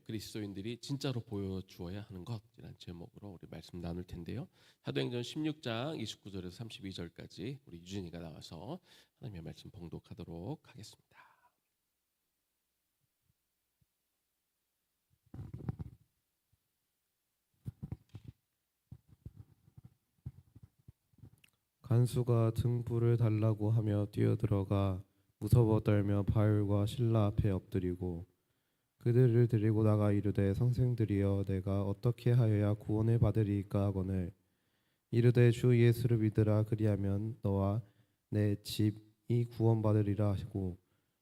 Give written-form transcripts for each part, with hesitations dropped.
그리스도인들이 진짜로 보여주어야 하는 것이라는 제목으로 우리 말씀 나눌 텐데요. 사도행전 16장 29절에서 32절까지 우리 유진이가 나와서 하나님의 말씀 봉독하도록 하겠습니다. 간수가 등불을 달라고 하며 뛰어들어가 무서워 떨며 바울과 실라 앞에 엎드리고 그들을 데리고 나가 이르되, 선생들이여, 내가 어떻게 하여야 구원을 받으리이까 하거늘 이르되, 주 예수를 믿으라. 그리하면 너와 내 집이 구원받으리라 하시고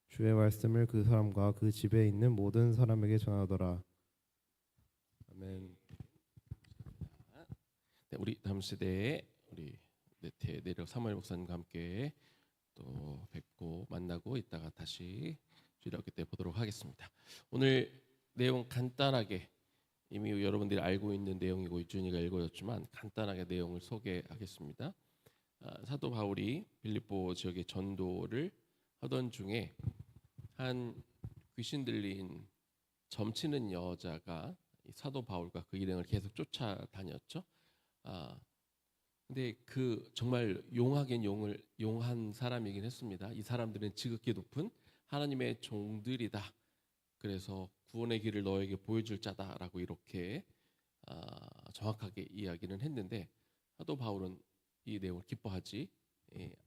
주의 말씀을 그 사람과 그 집에 있는 모든 사람에게 전하더라. 아멘. 네, 우리 다음 세대에 우리 네태 내력 사무엘 목사님과 함께 또 뵙고 만나고 이따가 다시 주일학교 때 보도록 하겠습니다. 오늘 내용 간단하게 이미 여러분들이 알고 있는 내용이고 유준이가 읽어줬지만 간단하게 내용을 소개하겠습니다. 사도 바울이 빌립보 지역의 전도를 하던 중에 한 귀신 들린 점치는 여자가 사도 바울과 그 일행을 계속 쫓아다녔죠. 근데 그 정말 용한 사람이긴 했습니다. 이 사람들은 지극히 높은 하나님의 종들이다. 그래서 구원의 길을 너에게 보여줄 자다라고 이렇게 정확하게 이야기는 했는데 사도 바울은 이 내용을 기뻐하지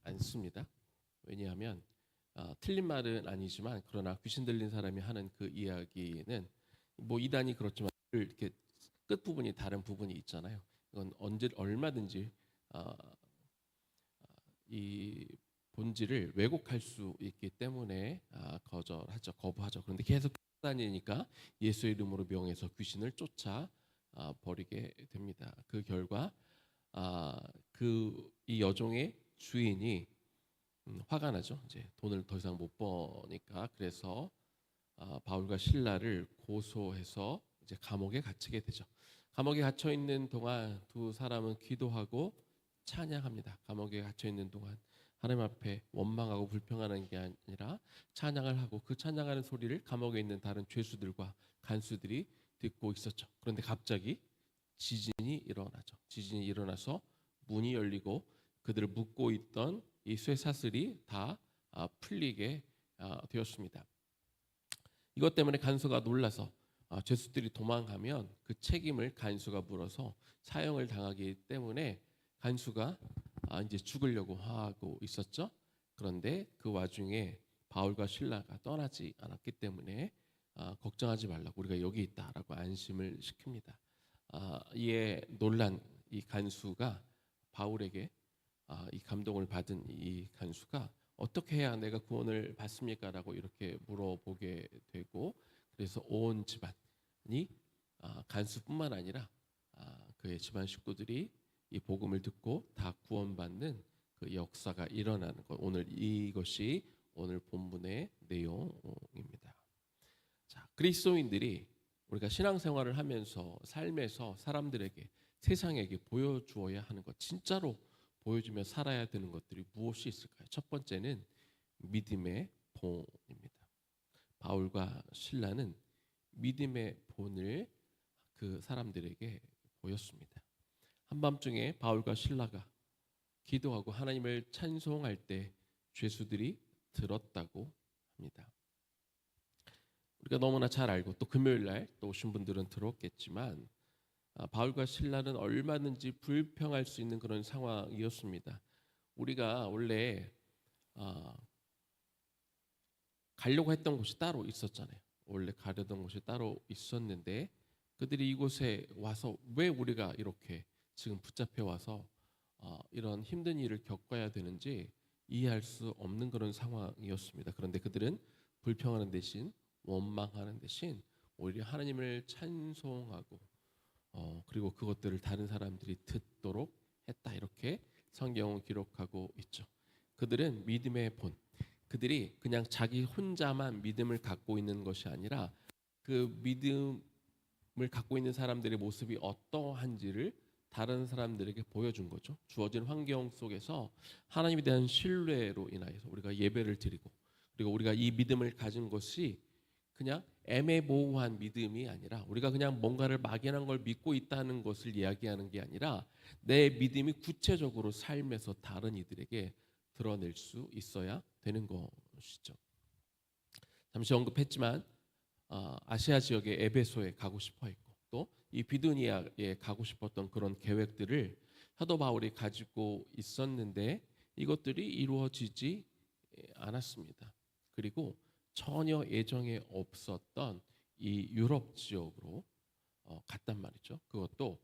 않습니다. 왜냐하면 틀린 말은 아니지만 그러나 귀신 들린 사람이 하는 그 이야기는 뭐 이단이 그렇지만 이렇게 끝 부분이 다른 부분이 있잖아요. 이건 얼마든지 이 본질을 왜곡할 수 있기 때문에 거부하죠. 그런데 계속 다니니까 예수의 이름으로 명해서 귀신을 쫓아 버리게 됩니다. 그 결과 이 여종의 주인이 화가 나죠. 이제 돈을 더 이상 못 버니까. 그래서 바울과 실라를 고소해서 이제 감옥에 gat히게 되죠. 감옥에 갇혀 있는 동안 두 사람은 기도하고 찬양합니다. 감옥에 갇혀 있는 동안 하나님 앞에 원망하고 불평하는 게 아니라 찬양을 하고 그 찬양하는 소리를 감옥에 있는 다른 죄수들과 간수들이 듣고 있었죠. 그런데 갑자기 지진이 일어나죠. 지진이 일어나서 문이 열리고 그들을 묶고 있던 이 쇠사슬이 다 풀리게 되었습니다. 이것 때문에 간수가 놀라서 죄수들이 도망가면 그 책임을 간수가 물어서 사형을 당하기 때문에 간수가 이제 죽으려고 하고 있었죠. 그런데 그 와중에 바울과 실라가 떠나지 않았기 때문에 걱정하지 말라고, 우리가 여기 있다라고 안심을 시킵니다. 이에 놀란 이 간수가 바울에게 이 감동을 받은 이 간수가 어떻게 해야 내가 구원을 받습니까? 라고 이렇게 물어보게 되고, 그래서 온 집안이 간수뿐만 아니라 그의 집안 식구들이 이 복음을 듣고 다 구원받는 그 역사가 일어나는 것, 이것이 오늘 본문의 내용입니다. 자, 그리스도인들이 우리가 신앙생활을 하면서 삶에서 사람들에게, 세상에게 보여주어야 하는 것, 진짜로 보여주며 살아야 되는 것들이 무엇이 있을까요? 첫 번째는 믿음의 본입니다. 바울과 실라는 믿음의 본을 그 사람들에게 보였습니다. 한밤중에 바울과 실라가 기도하고 하나님을 찬송할 때 죄수들이 들었다고 합니다. 우리가 너무나 잘 알고 또 금요일 날 또 오신 분들은 들었겠지만 바울과 실라는 얼마든지 불평할 수 있는 그런 상황이었습니다. 우리가 원래 가려고 했던 곳이 따로 있었잖아요. 원래 가려던 곳이 따로 있었는데 그들이 이곳에 와서 왜 우리가 이렇게 지금 붙잡혀 와서 이런 힘든 일을 겪어야 되는지 이해할 수 없는 그런 상황이었습니다. 그런데 그들은 불평하는 대신, 원망하는 대신 오히려 하나님을 찬송하고 그리고 그것들을 다른 사람들이 듣도록 했다, 이렇게 성경은 기록하고 있죠. 그들은 믿음의 본, 그들이 그냥 자기 혼자만 믿음을 갖고 있는 것이 아니라 그 믿음을 갖고 있는 사람들의 모습이 어떠한지를 다른 사람들에게 보여준 거죠. 주어진 환경 속에서 하나님에 대한 신뢰로 인하여서 우리가 예배를 드리고, 그리고 우리가 이 믿음을 가진 것이 그냥 애매모호한 믿음이 아니라 우리가 그냥 뭔가를 막연한 걸 믿고 있다는 것을 이야기하는 게 아니라 내 믿음이 구체적으로 삶에서 다른 이들에게 드러낼 수 있어야 되는 것이죠. 잠시 언급했지만 아시아 지역의 에베소에 가고 싶어 했고 또 이 비두니아에 가고 싶었던 그런 계획들을 사도 바울이 가지고 있었는데 이것들이 이루어지지 않았습니다. 그리고 전혀 예정에 없었던 이 유럽 지역으로 갔단 말이죠. 그것도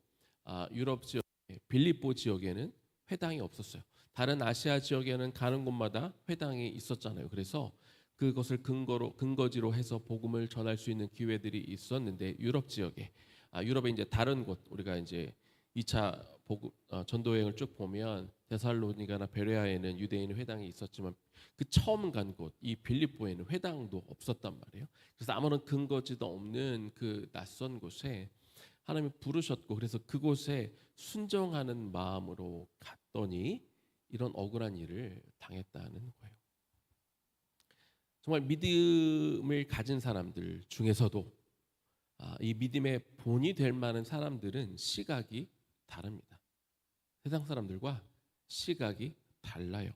유럽 지역 빌립보 지역에는 회당이 없었어요. 다른 아시아 지역에는 가는 곳마다 회당이 있었잖아요. 그래서 그것을 근거지로 해서 복음을 전할 수 있는 기회들이 있었는데 유럽 지역에 유럽의 이제 다른 곳 우리가 이제 2차 복음 전도 여행을 쭉 보면 데살로니가나 베레아에는 유대인 회당이 있었지만 그 처음 간 곳 이 빌립보에는 회당도 없었단 말이에요. 그래서 아무런 근거지도 없는 그 낯선 곳에 하나님이 부르셨고 그래서 그곳에 순종하는 마음으로 갔더니 이런 억울한 일을 당했다는 거예요. 정말 믿음을 가진 사람들 중에서도 이 믿음의 본이 될 만한 사람들은 시각이 다릅니다. 세상 사람들과 시각이 달라요.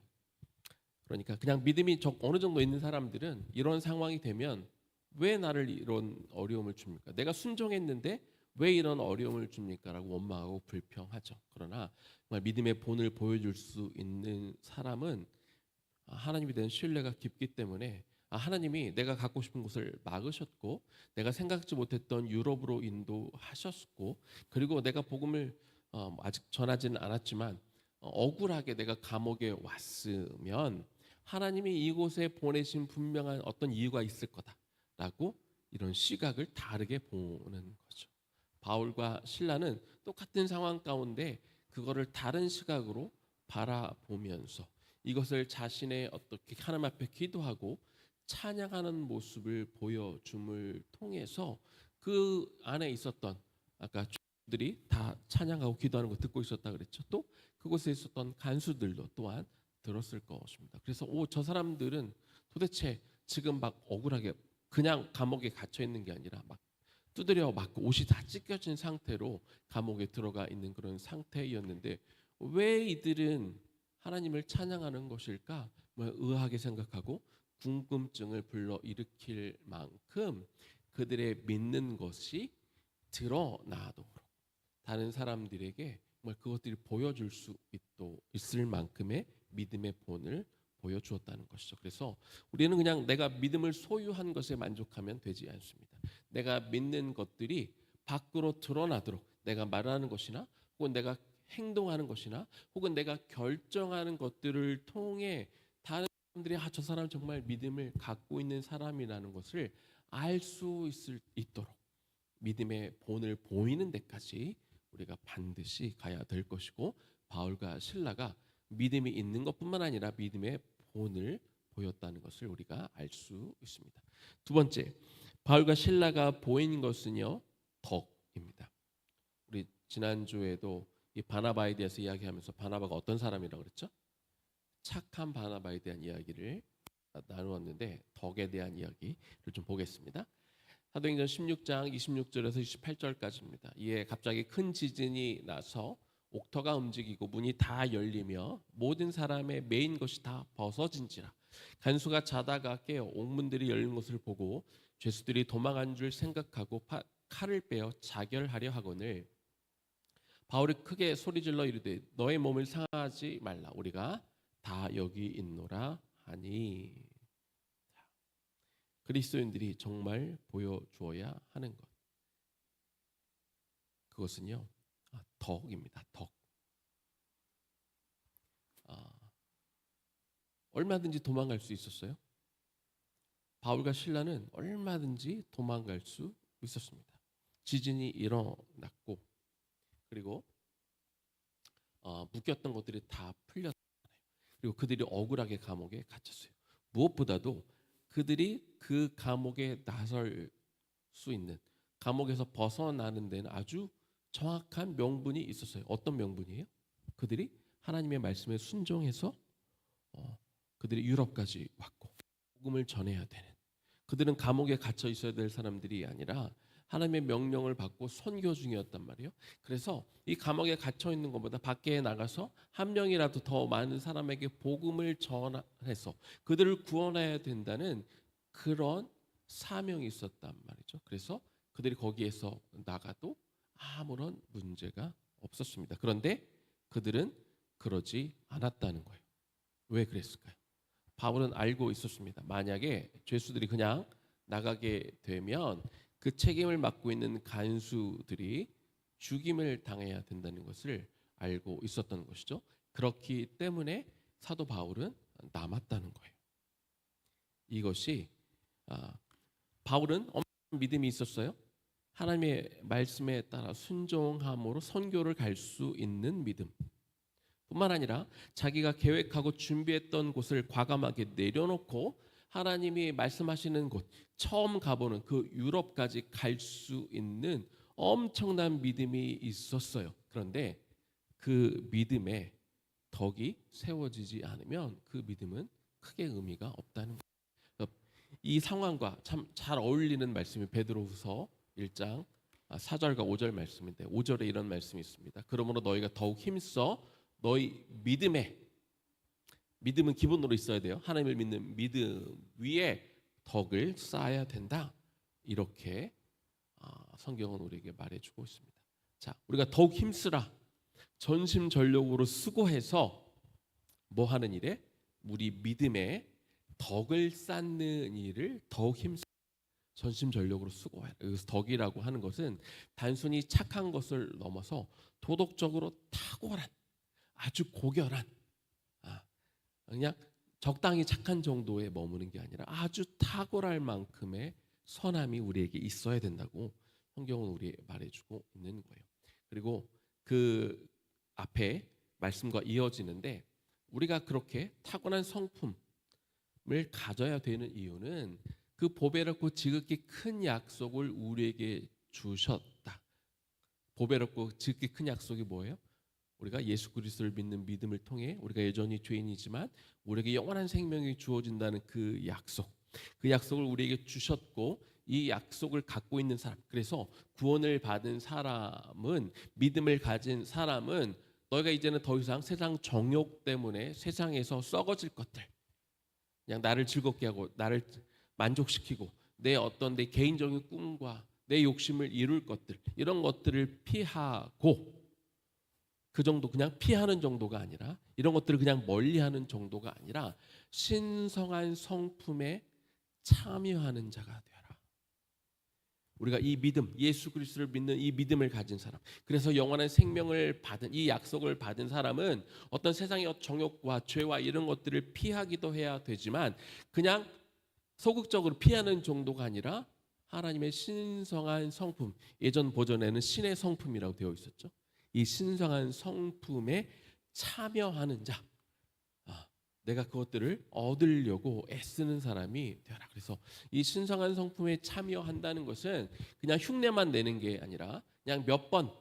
그러니까 그냥 믿음이 어느 정도 있는 사람들은 이런 상황이 되면 왜 나를 이런 어려움을 줍니까? 내가 순종했는데 왜 이런 어려움을 줍니까? 라고 원망하고 불평하죠. 그러나 정말 믿음의 본을 보여줄 수 있는 사람은 하나님에 대한 신뢰가 깊기 때문에 하나님이 내가 갖고 싶은 곳을 막으셨고 내가 생각지 못했던 유럽으로 인도하셨고 그리고 내가 복음을 아직 전하지는 않았지만 억울하게 내가 감옥에 왔으면 하나님이 이곳에 보내신 분명한 어떤 이유가 있을 거다라고 이런 시각을 다르게 보는 거죠. 바울과 실라는 똑같은 상황 가운데 그거를 다른 시각으로 바라보면서 이것을 자신의 어떻게 하나님 앞에 기도하고 찬양하는 모습을 보여줌을 통해서 그 안에 있었던 아까 들이 다 찬양하고 기도하는 거 듣고 있었다 그랬죠. 또 그곳에 있었던 간수들도 또한 들었을 것입니다. 그래서 저 사람들은 도대체 지금 막 억울하게 그냥 감옥에 갇혀 있는 게 아니라 막 두드려 맞고 옷이 다 찢겨진 상태로 감옥에 들어가 있는 그런 상태였는데 왜 이들은 하나님을 찬양하는 것일까? 의아하게 생각하고 궁금증을 불러일으킬 만큼 그들의 믿는 것이 드러나도록 다른 사람들에게 정말 그것들이 보여줄 수 있을 만큼의 믿음의 본을 보여주었다는 것이죠. 그래서 우리는 그냥 내가 믿음을 소유한 것에 만족하면 되지 않습니다. 내가 믿는 것들이 밖으로 드러나도록 내가 말하는 것이나 혹은 내가 행동하는 것이나 혹은 내가 결정하는 것들을 통해 다른 사람들이 저 사람 정말 믿음을 갖고 있는 사람이라는 것을 알 수 있도록 믿음의 본을 보이는 데까지 우리가 반드시 가야 될 것이고 바울과 실라가 믿음이 있는 것뿐만 아니라 믿음의 본을 보였다는 것을 우리가 알 수 있습니다. 두 번째, 바울과 실라가 보인 것은요 덕입니다. 우리 지난주에도 이 바나바에 대해서 이야기하면서 바나바가 어떤 사람이라고 그랬죠? 착한 바나바에 대한 이야기를 나누었는데 덕에 대한 이야기를 좀 보겠습니다. 사도행전 16장 26절에서 28절까지입니다. 이에 갑자기 큰 지진이 나서 옥터가 움직이고 문이 다 열리며 모든 사람의 매인 것이 다 벗어진지라. 간수가 자다가 깨어 옥문들이 열린 것을 보고 죄수들이 도망한 줄 생각하고 칼을 빼어 자결하려 하거늘 바울이 크게 소리질러 이르되 너의 몸을 상하지 말라 우리가 다 여기 있노라 하니. 그리스도인들이 정말 보여주어야 하는 것 그것은요 덕입니다. 덕. 얼마든지 도망갈 수 있었어요. 바울과 실라는 얼마든지 도망갈 수 있었습니다. 지진이 일어났고 그리고 묶였던 것들이 다 풀렸잖아요. 그리고 그들이 억울하게 감옥에 갇혔어요. 무엇보다도 그들이 그 감옥에 나설 수 있는 감옥에서 벗어나는 데는 아주 정확한 명분이 있었어요. 어떤 명분이에요? 그들이 하나님의 말씀에 순종해서 그들이 유럽까지 왔고 복음을 전해야 되는 그들은 감옥에 갇혀 있어야 될 사람들이 아니라 하나님의 명령을 받고 선교 중이었단 말이에요. 그래서 이 감옥에 갇혀 있는 것보다 밖에 나가서 한 명이라도 더 많은 사람에게 복음을 전해서 그들을 구원해야 된다는 그런 사명이 있었단 말이죠. 그래서 그들이 거기에서 나가도 아무런 문제가 없었습니다. 그런데 그들은 그러지 않았다는 거예요. 왜 그랬을까요? 바울은 알고 있었습니다. 만약에 죄수들이 그냥 나가게 되면 그 책임을 맡고 있는 간수들이 죽임을 당해야 된다는 것을 알고 있었던 것이죠. 그렇기 때문에 사도 바울은 남았다는 거예요. 이것이 바울은 엄청난 믿음이 있었어요. 하나님의 말씀에 따라 순종함으로 선교를 갈 수 있는 믿음. 뿐만 아니라 자기가 계획하고 준비했던 곳을 과감하게 내려놓고 하나님이 말씀하시는 곳, 처음 가보는 그 유럽까지 갈 수 있는 엄청난 믿음이 있었어요. 그런데 그 믿음에 덕이 세워지지 않으면 그 믿음은 크게 의미가 없다는 거예요. 이 상황과 참 잘 어울리는 말씀이 베드로후서 1장 4절과 5절 말씀인데 5절에 이런 말씀이 있습니다. 그러므로 너희가 더욱 힘써 너희 믿음은 기본으로 있어야 돼요. 하나님을 믿는 믿음 위에 덕을 쌓아야 된다. 이렇게 성경은 우리에게 말해주고 있습니다. 자, 우리가 더욱 힘쓰라. 전심전력으로 수고해서 뭐 하는 일에? 우리 믿음에 덕을 쌓는 일을 더욱 힘써. 전심전력으로 수고해라. 여기서 덕이라고 하는 것은 단순히 착한 것을 넘어서 도덕적으로 탁월한 아주 고결한 그냥 적당히 착한 정도에 머무는 게 아니라 아주 탁월할 만큼의 선함이 우리에게 있어야 된다고 성경은 우리에게 말해주고 있는 거예요. 그리고 그 앞에 말씀과 이어지는데 우리가 그렇게 타고난 성품을 가져야 되는 이유는 그 보배롭고 지극히 큰 약속을 우리에게 주셨다. 보배롭고 지극히 큰 약속이 뭐예요? 우리가 예수 그리스도를 믿는 믿음을 통해 우리가 여전히 죄인이지만 우리에게 영원한 생명이 주어진다는 그 약속을 우리에게 주셨고 이 약속을 갖고 있는 사람, 그래서 구원을 받은 사람은, 믿음을 가진 사람은 너희가 이제는 더 이상 세상 정욕 때문에 세상에서 썩어질 것들, 그냥 나를 즐겁게 하고 나를 만족시키고 내 어떤 내 개인적인 꿈과 내 욕심을 이룰 것들, 이런 것들을 피하고, 그 정도 그냥 피하는 정도가 아니라, 이런 것들을 그냥 멀리하는 정도가 아니라 신성한 성품에 참여하는 자가 되어라. 우리가 이 믿음, 예수 그리스도를 믿는 이 믿음을 가진 사람, 그래서 영원한 생명을 받은 이 약속을 받은 사람은 어떤 세상의 정욕과 죄와 이런 것들을 피하기도 해야 되지만 그냥 소극적으로 피하는 정도가 아니라 하나님의 신성한 성품, 예전 버전에는 신의 성품이라고 되어 있었죠. 이 신성한 성품에 참여하는 자, 내가 그것들을 얻으려고 애쓰는 사람이 되어라. 그래서 이 신성한 성품에 참여한다는 것은 그냥 흉내만 내는 게 아니라 그냥 몇 번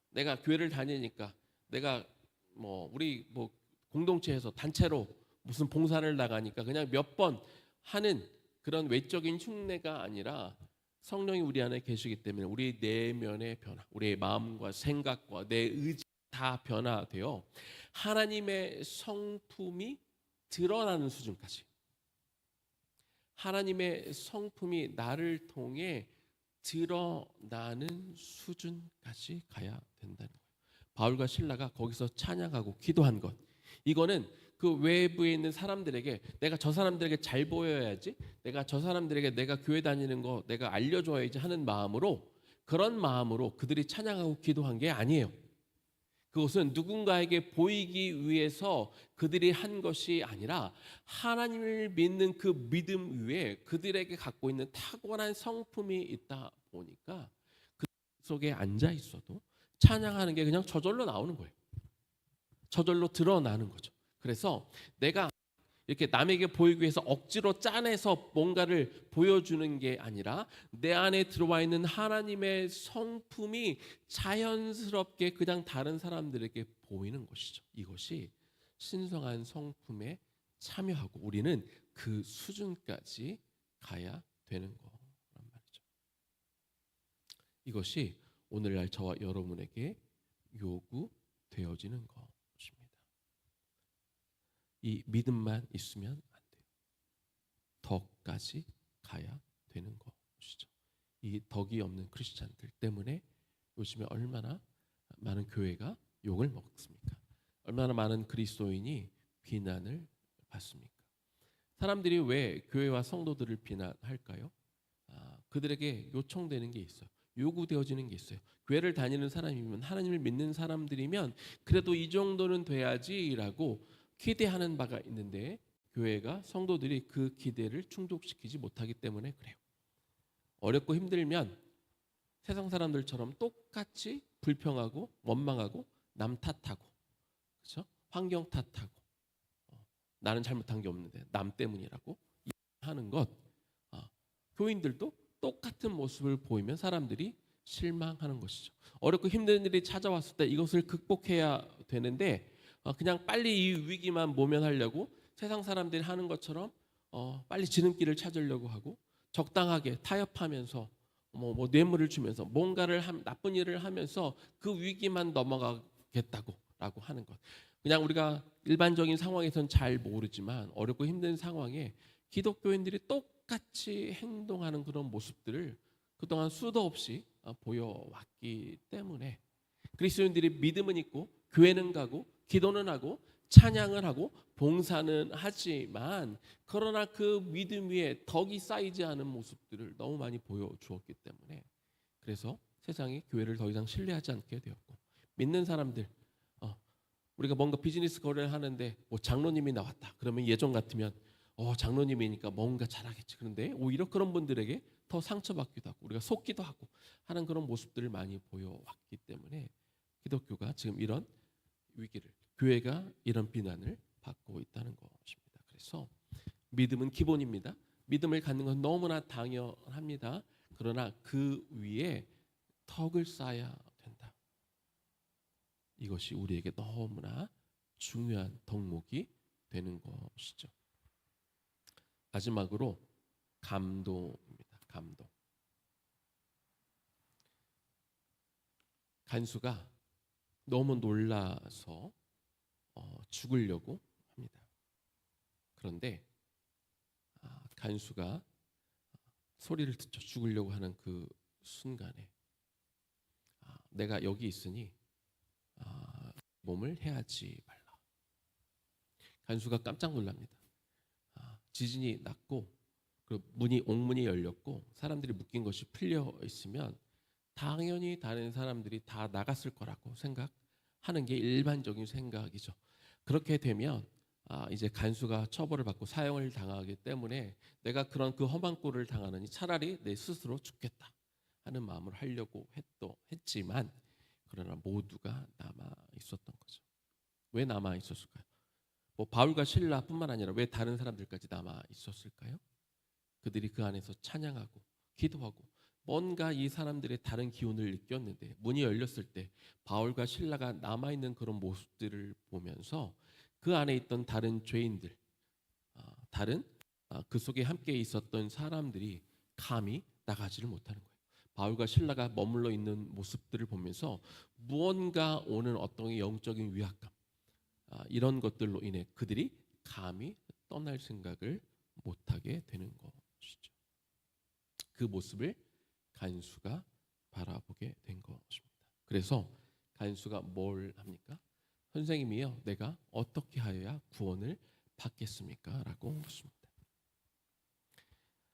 내가 교회를 다니니까 내가 우리 공동체에서 단체로 무슨 봉사를 나가니까 그냥 몇 번 하는 그런 외적인 흉내가 아니라 성령이 우리 안에 계시기 때문에 우리 내면의 변화, 우리의 마음과 생각과 내 의지 다 변화되어 하나님의 성품이 드러나는 수준까지, 하나님의 성품이 나를 통해 드러나는 수준까지 가야 된다는 거예요. 바울과 실라가 거기서 찬양하고 기도한 것, 이거는 그 외부에 있는 사람들에게 내가 저 사람들에게 잘 보여야지, 내가 저 사람들에게 내가 교회 다니는 거 내가 알려줘야지 하는 마음으로, 그런 마음으로 그들이 찬양하고 기도한 게 아니에요. 그것은 누군가에게 보이기 위해서 그들이 한 것이 아니라 하나님을 믿는 그 믿음 위에 그들에게 갖고 있는 탁월한 성품이 있다 보니까 그 속에 앉아 있어도 찬양하는 게 그냥 저절로 나오는 거예요. 저절로 드러나는 거죠. 그래서 내가 이렇게 남에게 보이기 위해서 억지로 짜내서 뭔가를 보여주는 게 아니라 내 안에 들어와 있는 하나님의 성품이 자연스럽게 그냥 다른 사람들에게 보이는 것이죠. 이것이 신성한 성품에 참여하고 우리는 그 수준까지 가야 되는 거란 말이죠. 이것이 오늘날 저와 여러분에게 요구되어지는 것입니다. 이 믿음만 있으면 안 돼요. 덕까지 가야 되는 것이죠. 이 덕이 없는 크리스찬들 때문에 요즘에 얼마나 많은 교회가 욕을 먹습니까? 얼마나 많은 그리스도인이 비난을 받습니까? 사람들이 왜 교회와 성도들을 비난할까요? 그들에게 요청되는 게 있어요. 요구되어지는 게 있어요. 교회를 다니는 사람이면, 하나님을 믿는 사람들이면 그래도 이 정도는 돼야지라고 기대하는 바가 있는데, 교회가 성도들이 그 기대를 충족시키지 못하기 때문에 그래요. 어렵고 힘들면 세상 사람들처럼 똑같이 불평하고 원망하고 남 탓하고, 그렇죠? 환경 탓하고, 나는 잘못한 게 없는데 남 때문이라고 하는 것, 교인들도 똑같은 모습을 보이면 사람들이 실망하는 것이죠. 어렵고 힘든 일이 찾아왔을 때 이것을 극복해야 되는데, 그냥 빨리 이 위기만 모면하려고 세상 사람들이 하는 것처럼 빨리 지름길을 찾으려고 하고, 적당하게 타협하면서 뭐 뇌물을 주면서 뭔가를 나쁜 일을 하면서 그 위기만 넘어가겠다고라고 하는 것. 그냥 우리가 일반적인 상황에선 잘 모르지만 어렵고 힘든 상황에 기독교인들이 똑같이 행동하는 그런 모습들을 그동안 수도 없이 보여왔기 때문에, 그리스도인들이 믿음은 있고 교회는 가고 기도는 하고 찬양을 하고 봉사는 하지만, 그러나 그 믿음 위에 덕이 쌓이지 않은 모습들을 너무 많이 보여주었기 때문에, 그래서 세상이 교회를 더 이상 신뢰하지 않게 되었고, 믿는 사람들, 우리가 뭔가 비즈니스 거래를 하는데 뭐 장로님이 나왔다 그러면 예전 같으면 장로님이니까 뭔가 잘하겠지. 그런데 오히려 그런 분들에게 더 상처받기도 하고 우리가 속기도 하고 하는 그런 모습들을 많이 보여왔기 때문에, 기독교가 지금 이런 위기를, 교회가 이런 비난을 받고 있다는 것입니다. 그래서 믿음은 기본입니다. 믿음을 갖는 건 너무나 당연합니다. 그러나 그 위에 덕을 쌓아야 된다. 이것이 우리에게 너무나 중요한 덕목이 되는 것이죠. 마지막으로 감동입니다. 감동. 간수가 너무 놀라서 죽으려고 합니다. 그런데 간수가 소리를 듣죠. 죽으려고 하는 그 순간에 내가 여기 있으니 몸을 해하지 말라. 간수가 깜짝 놀랍니다. 지진이 났고 그 옥문이 열렸고 사람들이 묶인 것이 풀려 있으면 당연히 다른 사람들이 다 나갔을 거라고 생각하는 게 일반적인 생각이죠. 그렇게 되면 이제 간수가 처벌을 받고 사형을 당하기 때문에 내가 그런 그 험한 꼴을 당하느니 차라리 내 스스로 죽겠다 하는 마음을 하려고 했지만, 그러나 모두가 남아 있었던 거죠. 왜 남아 있었을까요? 뭐 바울과 실라뿐만 아니라 왜 다른 사람들까지 남아 있었을까요? 그들이 그 안에서 찬양하고 기도하고 뭔가 이 사람들의 다른 기운을 느꼈는데, 문이 열렸을 때 바울과 실라가 남아 있는 그런 모습들을 보면서 그 안에 있던 다른 죄인들, 다른 그 속에 함께 있었던 사람들이 감히 나가지를 못하는 거예요. 바울과 실라가 머물러 있는 모습들을 보면서 무언가 오는 어떤 영적인 위압감, 이런 것들로 인해 그들이 감히 떠날 생각을 못하게 되는 것이죠. 그 모습을 간수가 바라보게 된 것입니다. 그래서 간수가 뭘 합니까? 선생님이여, 내가 어떻게 하여야 구원을 받겠습니까? 라고 묻습니다.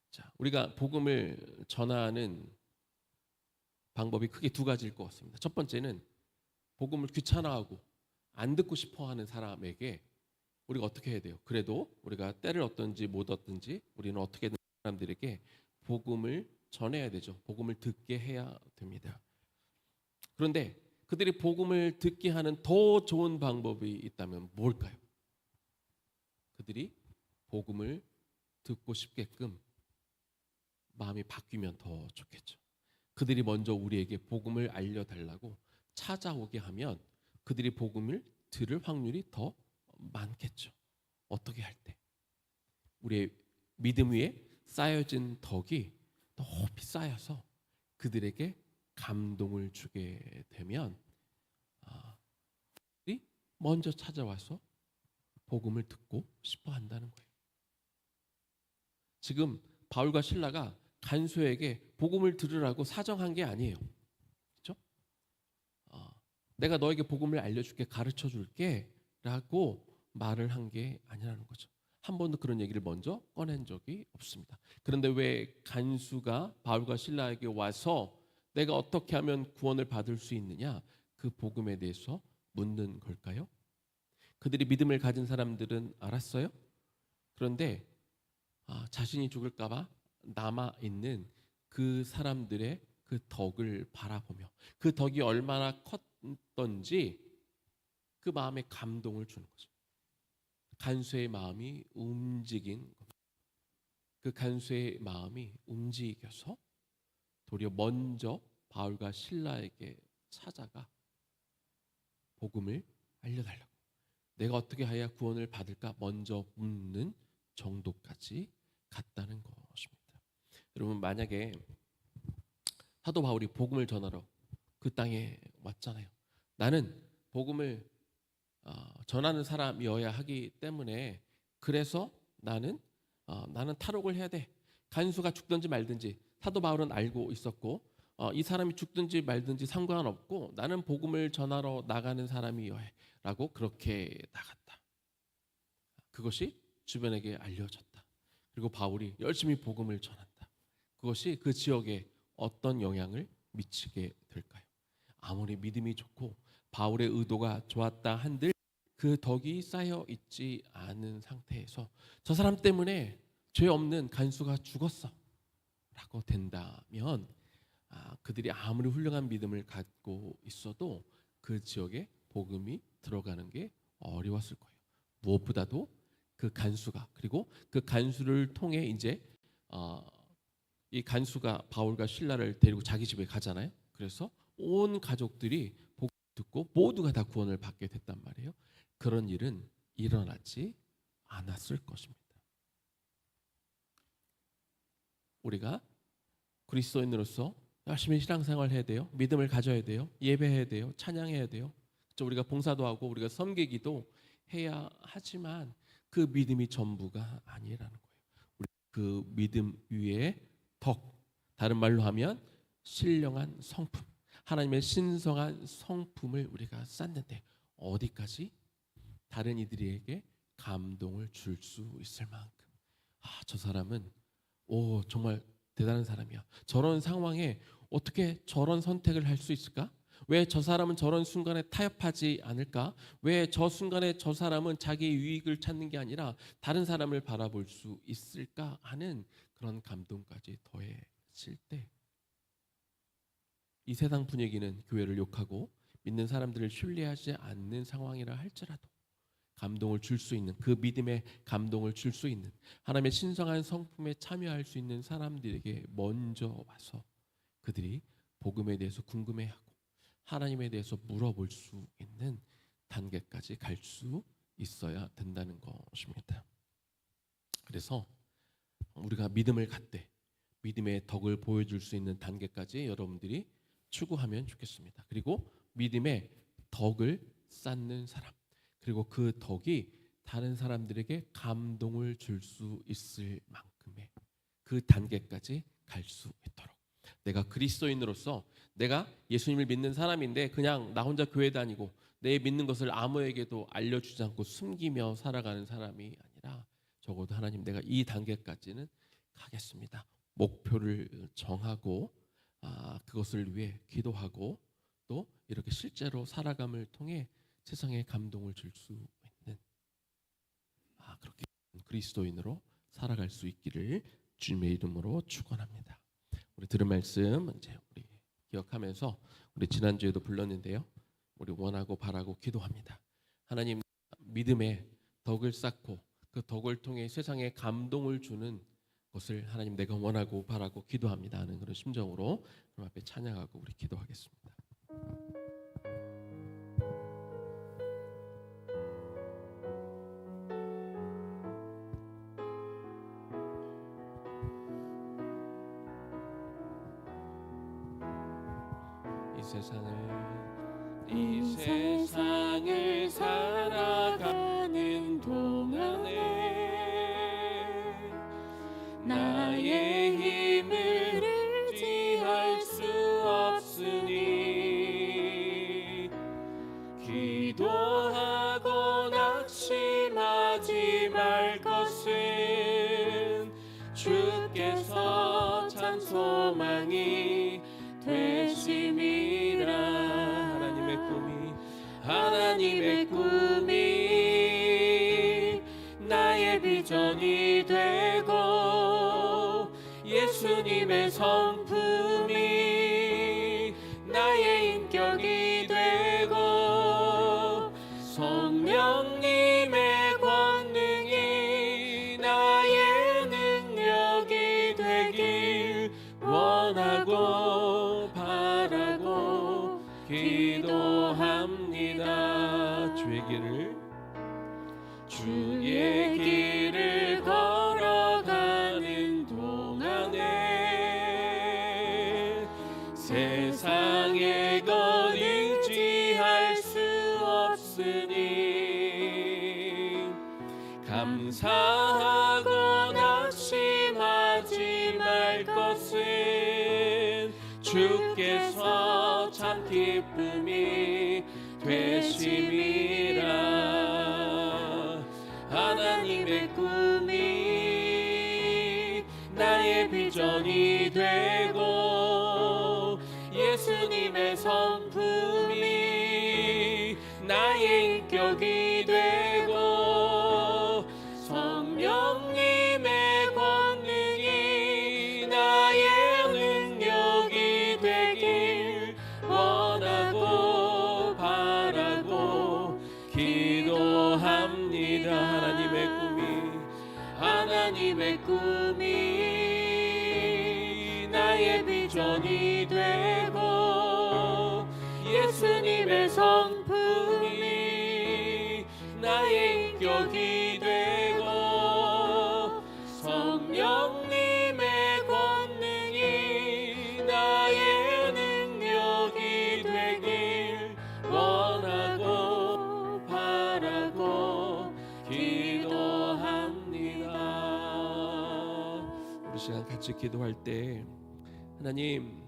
자, 우리가 복음을 전하는 방법이 크게 두 가지일 것 같습니다. 첫 번째는 복음을 귀찮아하고 안 듣고 싶어하는 사람에게 우리가 어떻게 해야 돼요? 그래도 우리가 때를 얻든지 못 얻든지 우리는 어떻게든 사람들에게 복음을 전해야 되죠. 복음을 듣게 해야 됩니다. 그런데 그들이 복음을 듣게 하는 더 좋은 방법이 있다면 뭘까요? 그들이 복음을 듣고 싶게끔 마음이 바뀌면 더 좋겠죠. 그들이 먼저 우리에게 복음을 알려달라고 찾아오게 하면 그들이 복음을 들을 확률이 더 많겠죠. 어떻게 할 때? 우리의 믿음 위에 쌓여진 덕이 높이 쌓여서 그들에게 감동을 주게 되면 그들이 먼저 찾아와서 복음을 듣고 싶어 한다는 거예요. 지금 바울과 실라가 간수에게 복음을 들으라고 사정한 게 아니에요. 그렇죠? 내가 너에게 복음을 알려줄게, 가르쳐줄게 라고 말을 한 게 아니라는 거죠. 한 번도 그런 얘기를 먼저 꺼낸 적이 없습니다. 그런데 왜 간수가 바울과 실라에게 와서 내가 어떻게 하면 구원을 받을 수 있느냐, 그 복음에 대해서 묻는 걸까요? 그들이 믿음을 가진 사람들은 알았어요. 그런데 자신이 죽을까 봐 남아있는 그 사람들의 그 덕을 바라보며 그 덕이 얼마나 컸던지 그 마음에 감동을 주는 거죠. 간수의 마음이 움직인 겁니다. 그 간수의 마음이 움직여서 도리어 먼저 바울과 실라에게 찾아가 복음을 알려달라고, 내가 어떻게 해야 구원을 받을까 먼저 묻는 정도까지 갔다는 것입니다. 여러분, 만약에 사도 바울이 복음을 전하러 그 땅에 왔잖아요. 나는 복음을 전하는 사람이어야 하기 때문에, 그래서 나는 탈옥을 해야 돼. 간수가 죽든지 말든지 사도 바울은 알고 있었고, 이 사람이 죽든지 말든지 상관없고 나는 복음을 전하러 나가는 사람이어야 해 라고 그렇게 나갔다. 그것이 주변에게 알려졌다. 그리고 바울이 열심히 복음을 전한다. 그것이 그 지역에 어떤 영향을 미치게 될까요? 아무리 믿음이 좋고 바울의 의도가 좋았다 한들 그 덕이 쌓여 있지 않은 상태에서 저 사람 때문에 죄 없는 간수가 죽었어 라고 된다면, 그들이 아무리 훌륭한 믿음을 갖고 있어도 그 지역에 복음이 들어가는 게 어려웠을 거예요. 무엇보다도 그 간수가, 그리고 그 간수를 통해 이제 이 간수가 바울과 실라를 데리고 자기 집에 가잖아요. 그래서 온 가족들이 복음 듣고 모두가 다 구원을 받게 됐단 말이에요. 그런 일은 일어나지 않았을 것입니다. 우리가 그리스도인으로서 열심히 신앙생활 해야 돼요. 믿음을 가져야 돼요. 예배해야 돼요. 찬양해야 돼요. 우리가 봉사도 하고 우리가 섬기기도 해야 하지만 그 믿음이 전부가 아니라는 거예요. 우리 그 믿음 위에 덕, 다른 말로 하면 신령한 성품, 하나님의 신성한 성품을 우리가 쌓는데 어디까지? 다른 이들에게 감동을 줄 수 있을 만큼, 저 사람은 정말 대단한 사람이야. 저런 상황에 어떻게 저런 선택을 할 수 있을까? 왜 저 사람은 저런 순간에 타협하지 않을까? 왜 저 순간에 저 사람은 자기의 유익을 찾는 게 아니라 다른 사람을 바라볼 수 있을까 하는 그런 감동까지 더해질 때, 이 세상 분위기는 교회를 욕하고 믿는 사람들을 신뢰하지 않는 상황이라 할지라도 감동을 줄 수 있는, 그 믿음에 감동을 줄 수 있는, 하나님의 신성한 성품에 참여할 수 있는 사람들에게 먼저 와서 그들이 복음에 대해서 궁금해하고 하나님에 대해서 물어볼 수 있는 단계까지 갈 수 있어야 된다는 것입니다. 그래서 우리가 믿음을 갖되 믿음의 덕을 보여줄 수 있는 단계까지 여러분들이 추구하면 좋겠습니다. 그리고 믿음의 덕을 쌓는 사람, 그리고 그 덕이 다른 사람들에게 감동을 줄 수 있을 만큼의 그 단계까지 갈 수 있도록, 내가 그리스도인으로서 내가 예수님을 믿는 사람인데 그냥 나 혼자 교회 다니고 내 믿는 것을 아무에게도 알려주지 않고 숨기며 살아가는 사람이 아니라, 적어도 하나님, 내가 이 단계까지는 가겠습니다. 목표를 정하고 그것을 위해 기도하고 또 이렇게 실제로 살아감을 통해 세상에 감동을 줄 수 있는, 그렇게 그리스도인으로 살아갈 수 있기를 주님의 이름으로 축원합니다. 우리 들은 말씀 이제 우리 기억하면서, 우리 지난주에도 불렀는데요, 우리 원하고 바라고 기도합니다. 하나님, 믿음의 덕을 쌓고 그 덕을 통해 세상에 감동을 주는 것을 하나님, 내가 원하고 바라고 기도합니다 하는 그런 심정으로 그럼 앞에 찬양하고 우리 기도하겠습니다. 이 세상을 살아가는 동안에 나의 힘을 의지할 수 없으니 기도하고 낙심하지 말 것은 주께서 참 소망이 되심이라. 하나님의 꿈이 나의 비전이 되고 예수님의 성품이 나의 인격이 되고 성령님의 권능이 나의 능력이 되길 원하고 바라고 기도합니다. 주의 길을 걸어가는 동안에 세상의 것 의지할 수 없으니 감사하고 낙심하지 말 것은 주께서 참 기쁨이 되심이라. 하나님의 꿈이 나의 비전이 되고 예수님의 성품이 나의 인격이 되고 성령님의 권능이 나의 능력이 되길 원하고 바라고 기도합니다. 하나님의 꿈이 나의 비전이 되고 예수님의 성품이 나의 인격이 되고 성령님의 권능이 나의 능력이 되길 원하고 바라고 기도합니다. 우리 시간 같이 기도할 때 하나님,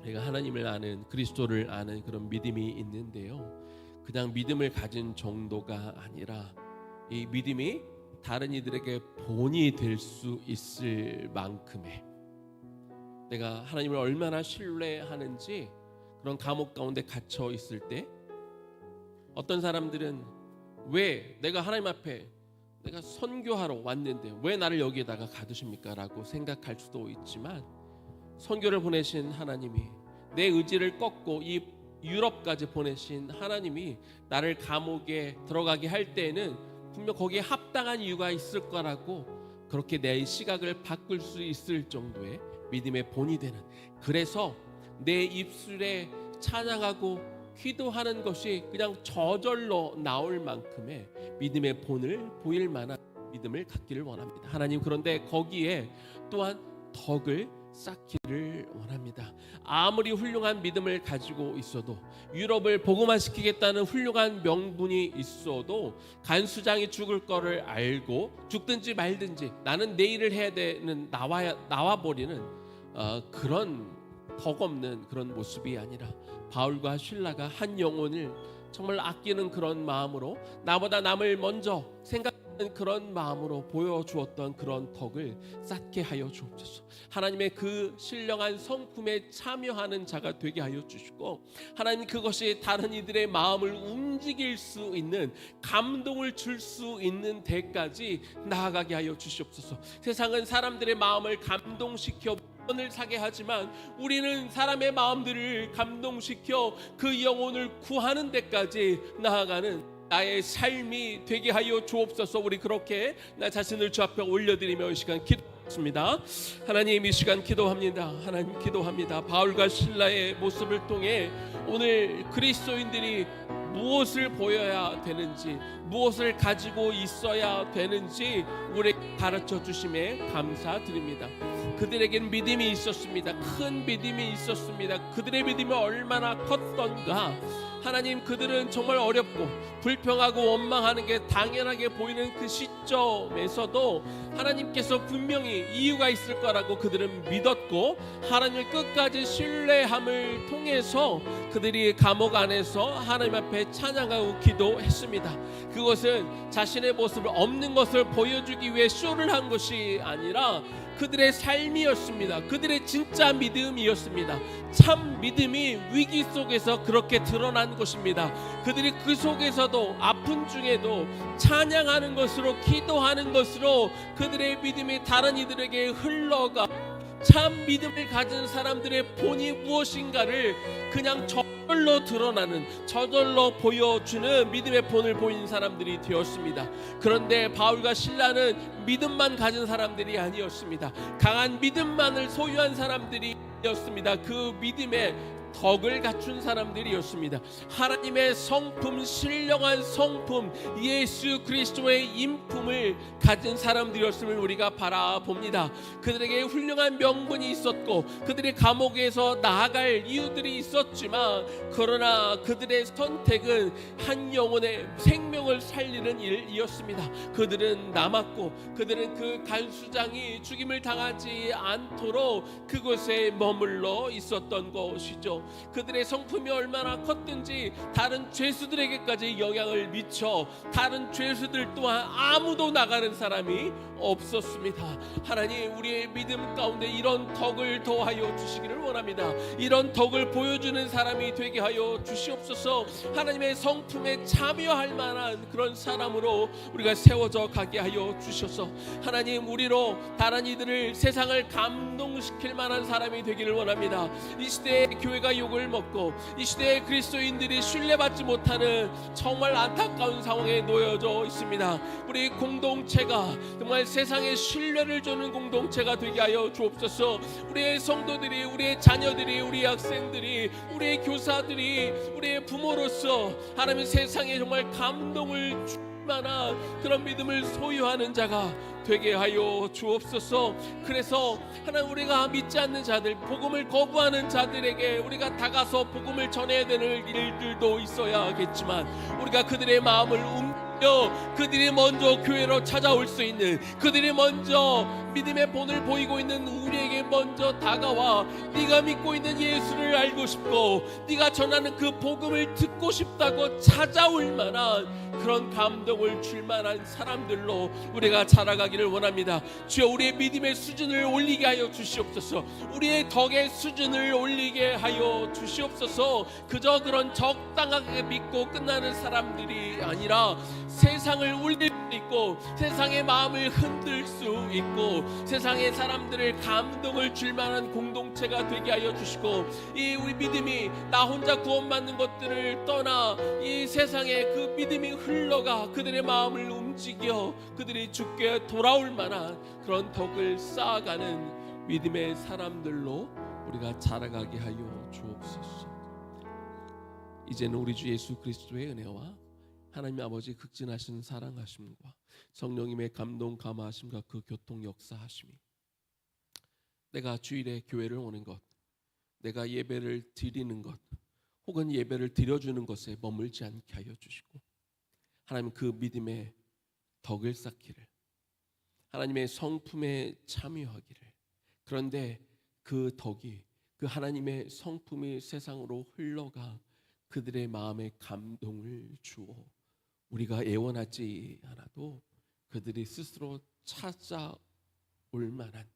우리가 하나님을 아는, 그리스도를 아는 그런 믿음이 있는데요, 그냥 믿음을 가진 정도가 아니라 이 믿음이 다른 이들에게 본이 될 수 있을 만큼의, 내가 하나님을 얼마나 신뢰하는지, 그런 감옥 가운데 갇혀 있을 때 어떤 사람들은 왜 내가 하나님 앞에 내가 선교하러 왔는데 왜 나를 여기에다가 가두십니까? 라고 생각할 수도 있지만, 선교를 보내신 하나님이, 내 의지를 꺾고 이 유럽까지 보내신 하나님이 나를 감옥에 들어가게 할 때에는 분명 거기에 합당한 이유가 있을 거라고, 그렇게 내 시각을 바꿀 수 있을 정도의 믿음의 본이 되는, 그래서 내 입술에 찬양하고 기도하는 것이 그냥 저절로 나올 만큼의 믿음의 본을 보일 만한 믿음을 갖기를 원합니다. 하나님, 그런데 거기에 또한 덕을 쌓기를 원합니다. 아무리 훌륭한 믿음을 가지고 있어도, 유럽을 복음화시키겠다는 훌륭한 명분이 있어도, 간수장이 죽을 거를 알고 죽든지 말든지 나는 내 일을 해야 되는, 나와버리는 그런 덕없는 그런 모습이 아니라, 바울과 실라가 한 영혼을 정말 아끼는 그런 마음으로, 나보다 남을 먼저 생각하는 그런 마음으로 보여주었던 그런 덕을 쌓게 하여 주옵소서. 하나님의 그 신령한 성품에 참여하는 자가 되게 하여 주시고, 하나님, 그것이 다른 이들의 마음을 움직일 수 있는, 감동을 줄 수 있는 데까지 나아가게 하여 주시옵소서. 세상은 사람들의 마음을 감동시켜 영혼을 사게 하지만, 우리는 사람의 마음들을 감동시켜 그 영혼을 구하는 데까지 나아가는 나의 삶이 되게 하여 주옵소서. 우리 그렇게 나 자신을 주 앞에 올려드리며 이 시간 기도하겠습니다. 하나님, 이 시간 기도합니다. 하나님, 기도합니다. 바울과 실라의 모습을 통해 오늘 그리스도인들이 무엇을 보여야 되는지, 무엇을 가지고 있어야 되는지 우리 가르쳐 주심에 감사드립니다. 그들에겐 믿음이 있었습니다. 큰 믿음이 있었습니다. 그들의 믿음이 얼마나 컸던가. 하나님, 그들은 정말 어렵고 불평하고 원망하는 게 당연하게 보이는 그 시점에서도 하나님께서 분명히 이유가 있을 거라고 그들은 믿었고, 하나님을 끝까지 신뢰함을 통해서 그들이 감옥 안에서 하나님 앞에 찬양하고 기도했습니다. 그것은 자신의 모습을 없는 것을 보여주기 위해 쇼를 한 것이 아니라 그들의 삶이었습니다. 그들의 진짜 믿음이었습니다. 참 믿음이 위기 속에서 그렇게 드러난 것입니다. 그들이 그 속에서도 아픈 중에도 찬양하는 것으로, 기도하는 것으로 그들의 믿음이 다른 이들에게 흘러가 참 믿음을 가진 사람들의 본이 무엇인가를 그냥 저절로 드러나는, 저절로 보여주는 믿음의 본을 보인 사람들이 되었습니다. 그런데 바울과 실라는 믿음만 가진 사람들이 아니었습니다. 강한 믿음만을 소유한 사람들이었습니다. 그 믿음의 덕을 갖춘 사람들이었습니다. 하나님의 성품, 신령한 성품, 예수 그리스도의 인품을 가진 사람들이었음을 우리가 바라봅니다. 그들에게 훌륭한 명분이 있었고 그들이 감옥에서 나아갈 이유들이 있었지만, 그러나 그들의 선택은 한 영혼의 생명을 살리는 일이었습니다. 그들은 남았고 그들은 그 간수장이 죽임을 당하지 않도록 그곳에 머물러 있었던 것이죠. 그들의 성품이 얼마나 컸든지 다른 죄수들에게까지 영향을 미쳐 다른 죄수들 또한 아무도 나가는 사람이 없었습니다. 하나님, 우리의 믿음 가운데 이런 덕을 더하여 주시기를 원합니다. 이런 덕을 보여주는 사람이 되게 하여 주시옵소서. 하나님의 성품에 참여할 만한 그런 사람으로 우리가 세워져 가게 하여 주셔서, 하나님, 우리로 다른 이들을, 세상을 감동시킬 만한 사람이 되기를 원합니다. 이 시대에 교회가 욕을 먹고 이 시대에 그리스도인들이 신뢰받지 못하는 정말 안타까운 상황에 놓여져 있습니다. 우리 공동체가 정말 세상에 신뢰를 주는 공동체가 되게 하여 주옵소서. 우리의 성도들이, 우리의 자녀들이, 우리 학생들이, 우리의 교사들이, 우리의 부모로서 하나님 세상에 정말 감동을 줄 만한 그런 믿음을 소유하는 자가 되게 하여 주옵소서. 그래서 하나님, 우리가 믿지 않는 자들, 복음을 거부하는 자들에게 우리가 다가서 복음을 전해야 되는 일들도 있어야겠지만, 우리가 그들의 마음을 그들이 먼저 교회로 찾아올 수 있는, 그들이 먼저 믿음의 본을 보이고 있는 우리에게 먼저 다가와 네가 믿고 있는 예수를 알고 싶고 네가 전하는 그 복음을 듣고 싶다고 찾아올 만한 그런 감동을 줄 만한 사람들로 우리가 자라가기를 원합니다. 주여, 우리의 믿음의 수준을 올리게 하여 주시옵소서. 우리의 덕의 수준을 올리게 하여 주시옵소서. 그저 그런 적당하게 믿고 끝나는 사람들이 아니라 세상을 울릴 수 있고 세상의 마음을 흔들 수 있고 세상의 사람들을 감동을 줄 만한 공동체가 되게 하여 주시고, 이 우리 믿음이 나 혼자 구원받는 것들을 떠나 이 세상에 그 믿음이 흘러가 그들의 마음을 움직여 그들이 주께 돌아올 만한 그런 덕을 쌓아가는 믿음의 사람들로 우리가 자라가게 하여 주옵소서. 이제는 우리 주 예수 그리스도의 은혜와 하나님 아버지 극진하신 사랑하심과 성령님의 감동 감화하심과 그 교통 역사하심이 내가 주일에 교회를 오는 것, 내가 예배를 드리는 것, 혹은 예배를 드려주는 것에 머물지 않게 하여 주시고, 하나님 그 믿음의 덕을 쌓기를, 하나님의 성품에 참여하기를, 그런데 그 덕이, 그 하나님의 성품이 세상으로 흘러가 그들의 마음에 감동을 주어 우리가 애원하지 않아도 그들이 스스로 찾아올 만한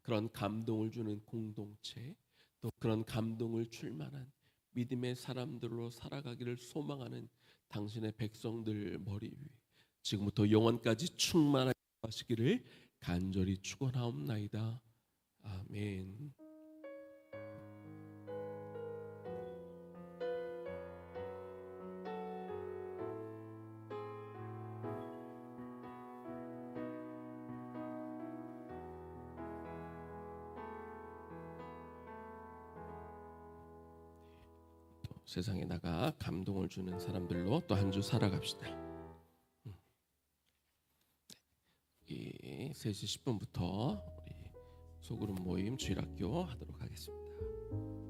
그런 감동을 주는 공동체, 또 그런 감동을 줄 만한 믿음의 사람들로 살아가기를 소망하는 당신의 백성들 머리 위에 지금부터 영원까지 충만하시기를 간절히 축원하옵나이다. 아멘. 세상에 나가 감동을 주는 사람들로 또 한 주 살아갑시다. 이 3시 10분부터 우리 소그룹 모임 주일학교 하도록 하겠습니다.